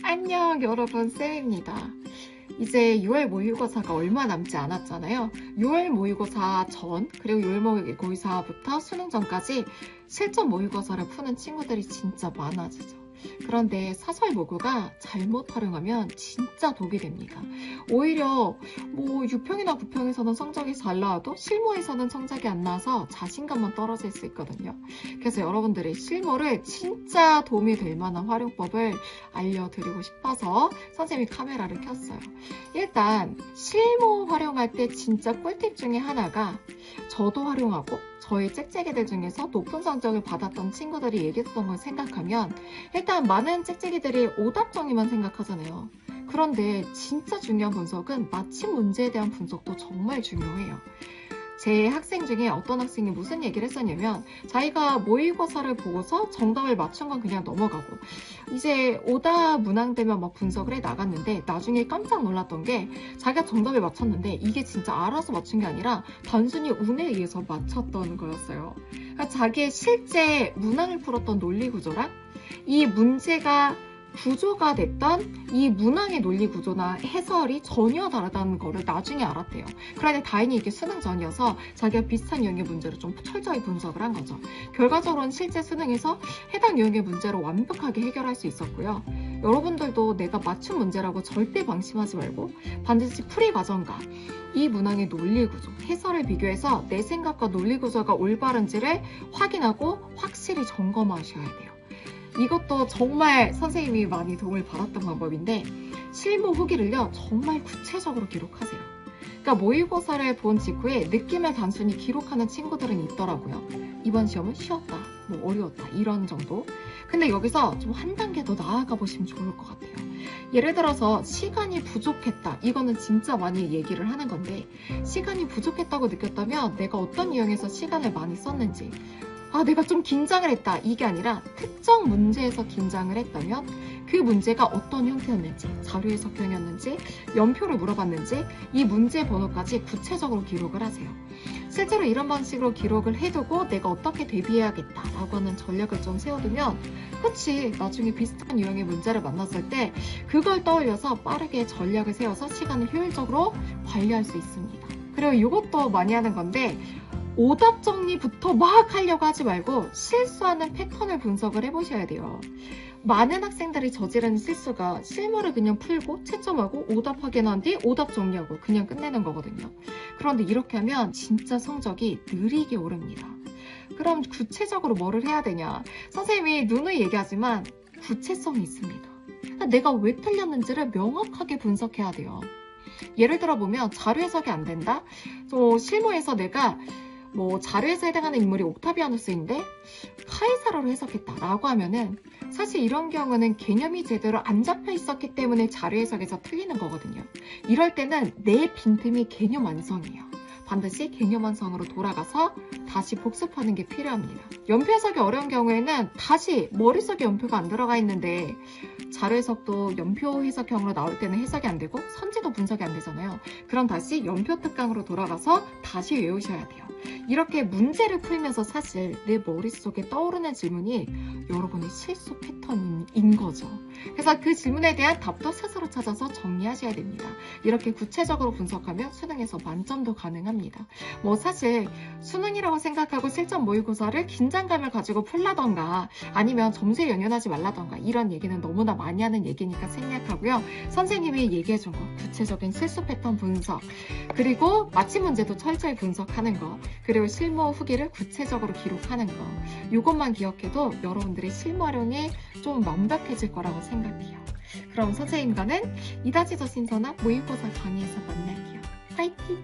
안녕 여러분, 쌤입니다. 이제 6월 모의고사가 얼마 남지 않았잖아요. 6월 모의고사 전 그리고 6월 모의고사부터 수능 전까지 실전 모의고사를 푸는 친구들이 진짜 많아지죠. 그런데 사설 모국가 잘못 활용하면 진짜 독이 됩니다. 오히려 뭐 6평이나 9평에서는 성적이 잘 나와도 실무에서는 성적이 안 나와서 자신감만 떨어질 수 있거든요. 그래서 여러분들이 실무를 진짜 도움이 될 만한 활용법을 알려드리고 싶어서 선생님이 카메라를 켰어요. 일단 실무 활용할 때 진짜 꿀팁 중에 하나가, 저도 활용하고 저희 짹짹이들 중에서 높은 성적을 받았던 친구들이 얘기했던 걸 생각하면, 일단 많은 짹짹이들이 오답 정의만 생각하잖아요. 그런데 진짜 중요한 분석은 맞힌 문제에 대한 분석도 정말 중요해요. 제 학생 중에 어떤 학생이 무슨 얘기를 했었냐면, 자기가 모의고사를 보고서 정답을 맞춘 건 그냥 넘어가고 이제 오답 문항되면 막 분석을 해 나갔는데, 나중에 깜짝 놀랐던 게 자기가 정답을 맞췄는데 이게 진짜 알아서 맞춘 게 아니라 단순히 운에 의해서 맞췄던 거였어요. 그러니까 자기의 실제 문항을 풀었던 논리 구조랑 이 문제가 구조가 됐던 이 문항의 논리 구조나 해설이 전혀 다르다는 거를 나중에 알았대요. 그런데 다행히 이게 수능 전이어서 자기가 비슷한 유형의 문제를 좀 철저히 분석을 한 거죠. 결과적으로는 실제 수능에서 해당 유형의 문제를 완벽하게 해결할 수 있었고요. 여러분들도 내가 맞춘 문제라고 절대 방심하지 말고 반드시 풀이 과정과 이 문항의 논리 구조, 해설을 비교해서 내 생각과 논리 구조가 올바른지를 확인하고 확실히 점검하셔야 돼요. 이것도 정말 선생님이 많이 도움을 받았던 방법인데, 실무 후기를요 정말 구체적으로 기록하세요. 그러니까 모의고사를 본 직후에 느낌을 단순히 기록하는 친구들은 있더라고요. 이번 시험은 쉬웠다, 뭐 어려웠다, 이런 정도. 근데 여기서 좀 한 단계 더 나아가 보시면 좋을 것 같아요. 예를 들어서 시간이 부족했다, 이거는 진짜 많이 얘기를 하는 건데, 시간이 부족했다고 느꼈다면 내가 어떤 유형에서 시간을 많이 썼는지, 내가 좀 긴장을 했다, 이게 아니라 특정 문제에서 긴장을 했다면 그 문제가 어떤 형태였는지, 자료 해석형이었는지, 연표를 물어봤는지, 이 문제 번호까지 구체적으로 기록을 하세요. 실제로 이런 방식으로 기록을 해두고 내가 어떻게 대비해야겠다라고 하는 전략을 좀 세워두면, 그치, 나중에 비슷한 유형의 문제를 만났을 때 그걸 떠올려서 빠르게 전략을 세워서 시간을 효율적으로 관리할 수 있습니다. 그리고 이것도 많이 하는 건데, 오답 정리부터 막 하려고 하지 말고 실수하는 패턴을 분석을 해보셔야 돼요. 많은 학생들이 저지르는 실수가 실무를 그냥 풀고 채점하고 오답 확인한 뒤 오답 정리하고 그냥 끝내는 거거든요. 그런데 이렇게 하면 진짜 성적이 느리게 오릅니다. 그럼 구체적으로 뭐를 해야 되냐? 선생님이 누누이 얘기하지만 구체성이 있습니다. 내가 왜 틀렸는지를 명확하게 분석해야 돼요. 예를 들어 보면 자료 해석이 안 된다? 실무에서 내가 자료에서 해당하는 인물이 옥타비아누스인데 카이사로로 해석했다라고 하면은, 사실 이런 경우는 개념이 제대로 안 잡혀 있었기 때문에 자료 해석에서 틀리는 거거든요. 이럴 때는 내 빈틈이 개념 완성이에요. 반드시 개념 완성으로 돌아가서 다시 복습하는 게 필요합니다. 연표 해석이 어려운 경우에는 다시 머릿속에 연표가 안 들어가 있는데, 자료 해석도 연표 해석형으로 나올 때는 해석이 안 되고 선지도 분석이 안 되잖아요. 그럼 다시 연표 특강으로 돌아가서 다시 외우셔야 돼요. 이렇게 문제를 풀면서 사실 내 머릿속에 떠오르는 질문이 여러분의 실수 패턴인 거죠. 그래서 그 질문에 대한 답도 스스로 찾아서 정리하셔야 됩니다. 이렇게 구체적으로 분석하면 수능에서 만점도 가능합니다. 사실 수능이라고 생각하고 실전 모의고사를 긴장감을 가지고 풀라던가 아니면 점수에 연연하지 말라던가 이런 얘기는 너무나 많이 하는 얘기니까 생략하고요. 선생님이 얘기해준 거, 구체적인 실수 패턴 분석, 그리고 맞힌 문제도 철저히 분석하는 거, 그리고 실무 후기를 구체적으로 기록하는 거, 이것만 기억해도 여러분들의 실무 활용이 좀 완벽해질 거라고 생각해요. 그럼 선생님과는 이다지 더 신선한 모의고사 강의에서 만날게요. 화이팅!